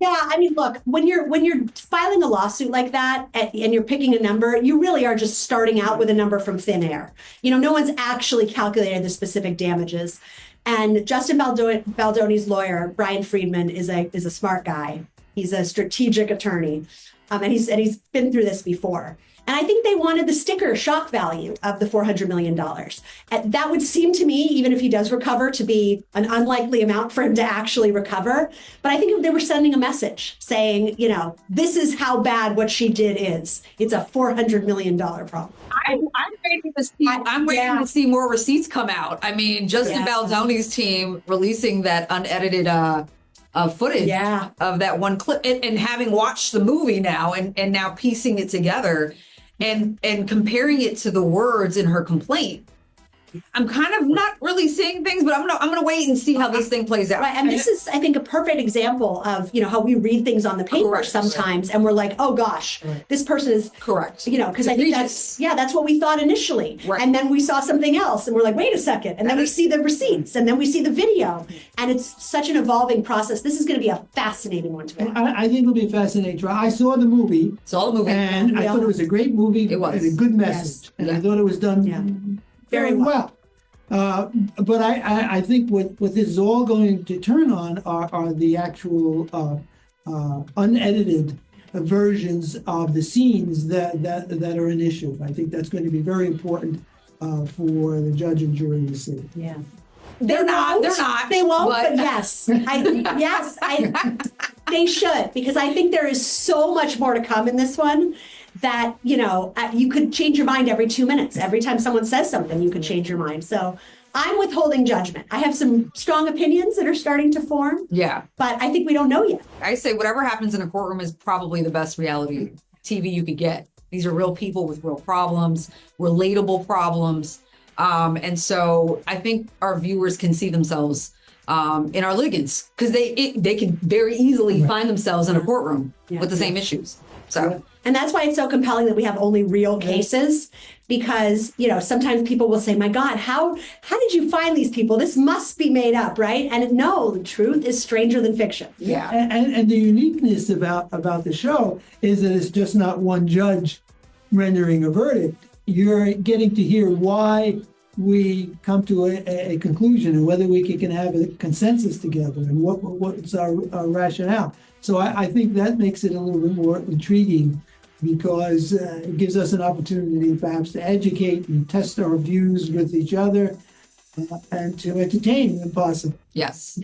Yeah, I mean, look, when you're filing a lawsuit like that and you're picking a number, you really are just starting out with a number from thin air. You know, no one's actually calculated the specific damages. And Justin Baldoni's lawyer, Brian Friedman, is a smart guy. He's a strategic attorney, and he's been through this before. And I think they wanted the sticker shock value of the $400 million. And that would seem to me, even if he does recover, to be an unlikely amount for him to actually recover. But I think if they were sending a message saying, you know, this is how bad what she did is. It's a $400 million problem. I'm waiting to see. I'm waiting to see more receipts come out. I mean, Justin Baldoni's team releasing that unedited footage of that one clip, and having watched the movie now, and now piecing it together, and comparing it to the words in her complaint. I'm kind of not really seeing things, but I'm gonna wait and see how this thing plays out. Right, and this is, I think, a perfect example of, you know, how we read things on the paper sometimes, and we're like, oh gosh, this person is correct. You know, because I think that's what we thought initially, and then we saw something else, and we're like, wait a second, and then we see the receipts, and then we see the video, and it's such an evolving process. This is going to be a fascinating one to watch. I think it'll be a fascinating trial. I saw the movie. And I thought it was a great movie. It was. And a good message, and I thought it was done very well. But I think what this is all going to turn on are the actual unedited versions of the scenes that are an issue. I think that's going to be very important for the judge and jury to see. Yeah. They're not. They won't, but yes. They should, because I think there is so much more to come in this one that, you know, you could change your mind every 2 minutes. Every time someone says something, you could change your mind. So I'm withholding judgment. I have some strong opinions that are starting to form. Yeah. But I think we don't know yet. I say whatever happens in a courtroom is probably the best reality TV you could get. These are real people with real problems, relatable problems. And so I think our viewers can see themselves in our litigants, because they can very easily find themselves in a courtroom with the same issues. So, and that's why it's so compelling that we have only real cases, because, you know, sometimes people will say, my God, how did you find these people? This must be made up, right? And no, the truth is stranger than fiction. Yeah. And the uniqueness about the show is that it's just not one judge rendering a verdict. You're getting to hear why we come to a conclusion, and whether we can have a consensus together, and what's our rationale. So I think that makes it a little bit more intriguing, because it gives us an opportunity perhaps to educate and test our views with each other, and to entertain when possible. Yes.